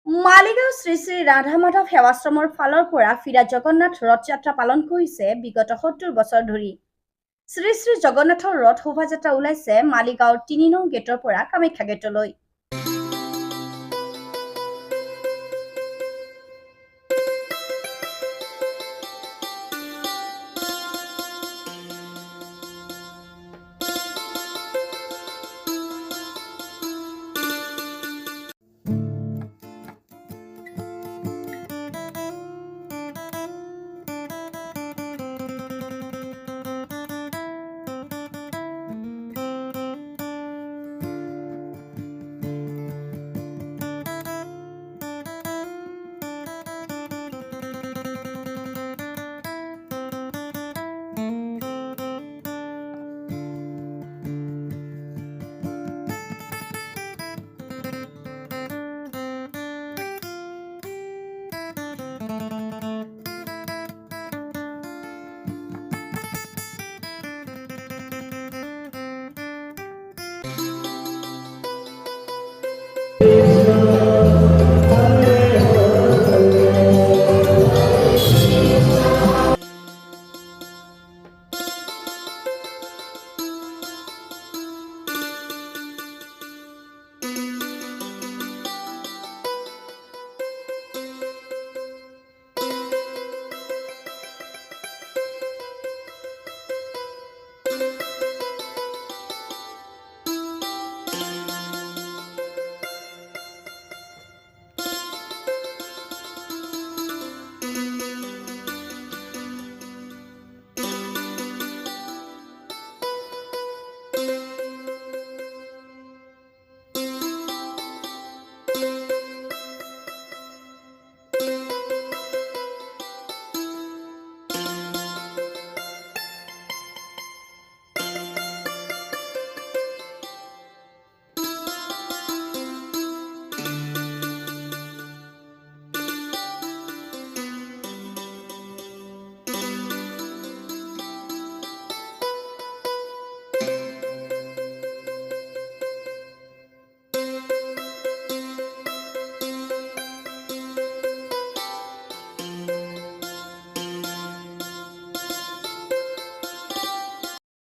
মালিগাঁও শ্ৰী শ্ৰী ৰাধা মাধৱ সেৱাশ্ৰমৰ ফালৰ পৰা ফিৰা জগন্নাথ ৰথ যাত্ৰা পালন কৰিছে বিগত ৭০ বছৰ ধৰি। শ্ৰী শ্ৰী জগন্নাথৰ ৰথ শোভাযাত্ৰা ওলাইছে মালিগাঁৱৰ ৩ নং গেটৰ পৰা কামাখ্যা গেটলৈ।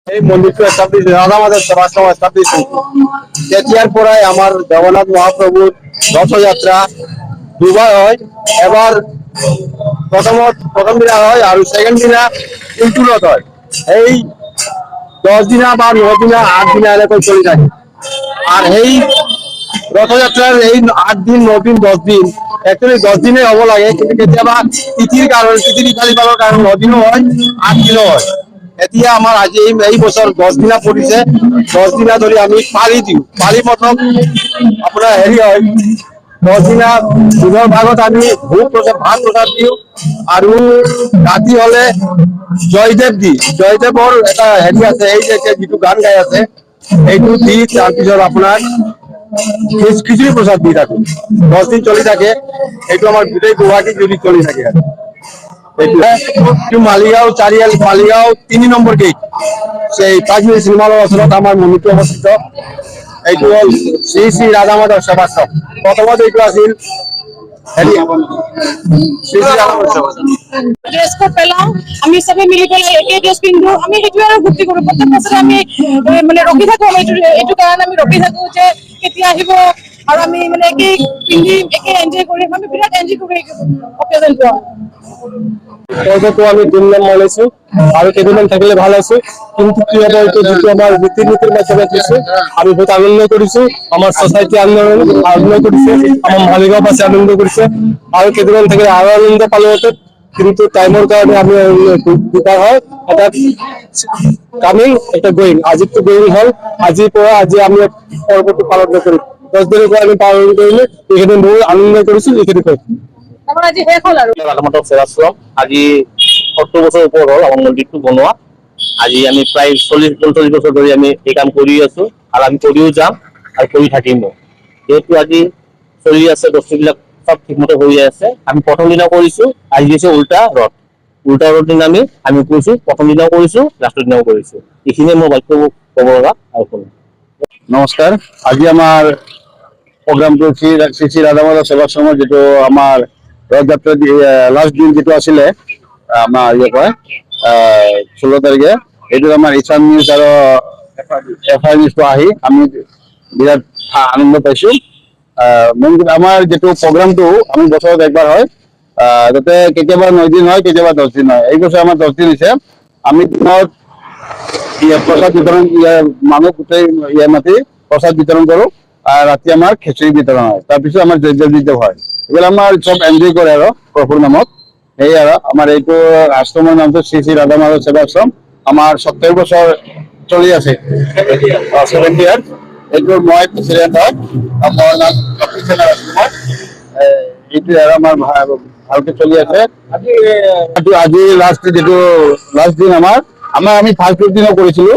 এই মন্দিরটো এস্টাবলিশ রাধা মাধব সেবাশ্রম এস্টাবলিশ তেতিয়ার পরে আমার জগন্নাথ মহাপ্রভুর রথযাত্রা দুবার হয়। এবার প্রথম দিনা হয় আর সেকেন্ড দিনা উল্টুরথ হয়। এই 10 দিনা বা 9 দিনা 8 দিনা এলাকায় চলে থাকে। আর এই রথযাত্রার এই 8 দিন 9 দিন 10 দিন একচুয়ালি 10 দিনে হব লাগে, কিন্তু কেতিয়াবা তিথির কারণে তিথি খালি পালর কারণে 9 দিনও হয় 8 দিনও হয়। এতিয়া আমার আজি এই বছর 10 দিনা পড়িছে। 10 দিনা ধরে আমি পালি দিও। পালি মতলব আপনার হেৰি হয় 10 দিনা দিনৰ ভাগত আমি ভোগ প্ৰসাদ ভাত প্ৰসাদ দিও আৰু ৰাতি হলে জয়দেৱ দি জয়দেৱৰ এটা হেৰি আছে, এই যে যিটো গান গাই আছে এইটো দি তাৰপিছত আপোনাৰ খিচুড়ি প্ৰসাদ দি থাকো। 10 দিন চলি থাকে। এইটো আমাৰ গোটেই গুৱাহাটী জুড়ি চলি থাকে। মালিগাঁও চাৰিআলি মালিগাঁও 3 নম্বৰ গেট সেই কাশ্মীৰ সিনেমা হলেৰ ওচৰত আমার মন্দিরটো অবস্থিত। এইটো হল শ্রী শ্রী রাধা মাধব সেবাশ্রম। প্রথমত এইটো আছিল শ্রী শ্রী রাধা মাধব সেবাশ্রম। ড্রেস কোড পেলাম, আমি সবে মিলি পেলাই একে ড্রেস পিন্ধো। আমি সেইটো আৰু ভক্তি কৰো। প্ৰত্যেক বছৰে আমি মানে ৰখি থাকো। এইটো কাৰণে আমি ৰখি থাকো যে কেতিয়া আহিব আৰু আমি মানে একে পিন্ধিম একে এনজয় কৰিম। আমি বিৰাট এনজয় কৰি অকেজনটো। পর্বতো আমি 3 নাম মানেছি আর কেদিনমান থাকলে ভালো আছে, কিন্তু কি হবে এটা যেহেতু আমার রীতিনীতির মাধ্যমে দিচ্ছে আমি বহুত আনন্দ করেছি। আমার সোসাইটি আনন্দ করেছে, আমার মালিগাঁওবাসী আনন্দ করেছে। আর কেদিনমান থাকলে আরো আনন্দ পালন হতো, কিন্তু টাইমের কারণে আমি বিকার হয় এটা কামিং এটা গোয়িং। আজি তো গোয়িং হল, আজি পরে আজি আমি পরবর্তী পালন করি 10 দিনের পর আমি পালন করিলে এখানে বহু আনন্দ করেছি। এখানে তারপর আজি শেষ হল আৰু ৰাধা মাধব সেবাশ্ৰম আজি 70 বছৰ উপৰ হল আমাৰ মন্দিৰটো বনোৱা। আজি আমি প্ৰায় 40-45 বছৰ ধৰে আমি এই কাম কৰি আছো আৰ আমি কৰিও যাম আৰ কৰি থাকিমও। যেহেতু আজি চলি আছে বস্তুবিলাক সব ঠিকমতো হৈ আছে। আমি প্রথম দিনা কৰিছো, আজি হৈছে উল্টা ৰথ দিনা আমি কৰিছো। প্ৰথম দিনাও কৰিছো, লাস্টেৰ দিনাও কৰিছো। এইখিনিয়ে মই বাক্য ক'ব লগা আৰু কোনো। নমস্কাৰ। আজি আমাৰ প্ৰগ্ৰামটো শ্ৰী শ্ৰী ৰাধা মাধৱ সেৱাশ্ৰমৰ যিটো আমাৰ ৰথযাত্ৰা লাষ্ট দিন যিটো আছিলে আমাৰ কয় 16 তাৰিখে, এইটো আমাৰ ঈশান নিউজ আৰু FI নিউজটো আহি আমি বিৰাট আনন্দ পাইছো। আমাৰ যিটো প্ৰগ্ৰামটো আমি বছৰত একবাৰ হয়, যাতে কেতিয়াবা 9 দিন হয়, কেতিয়াবা 10 দিন হয়। এই বছৰ আমাৰ 10 দিন হৈছে। আমি দিনত প্ৰসাদ বিতৰণ মানুহ গোটেই মাতি প্ৰসাদ বিতৰণ কৰো, আৰু ৰাতি আমাৰ খিচিৰি বিতৰণ হয়। তাৰপিছত আমাৰ যজ্ঞ হয়। এইবিলাক আমাৰ চব এনজয় কৰে আৰু প্ৰভুৰ নামত। সেই আৰু আমাৰ এইটো আশ্ৰমৰ নামটো শ্ৰী শ্ৰী ৰাধা মাধৱ সেৱাশ্ৰম। আমাৰ 70 বছৰ চলি আছে, 70 ইয়াৰ্ছ। এইটো মই প্ৰেচিডেণ্ট হয়। মোৰ নাম এইটোৱে আৰু আমাৰ ভালকে চলি আছে। আজি লাষ্ট যিটো লাষ্ট দিন আমি ফাৰ্ষ্ট দিনো কৰিছিলো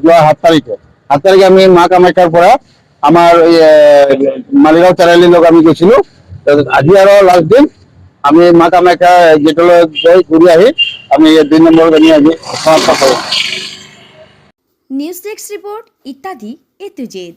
যোৱা 7 তাৰিখে। 7 তাৰিখে আমি মা কামাখ্যাৰ পৰা আমাৰ মালিগাঁও চাৰিআলিলৈকে আমি গৈছিলো। তাৰপিছত আজি আৰু লাষ্ট দিন আমি মা কামাখ্যা গেটলৈ গৈ ঘূৰি আহি আমি 2 নম্বৰত আমি আজি সমাপ্ত কৰোঁ। নিউজ ডেস্ক ৰিপোৰ্ট ইত্যাদি A to Z।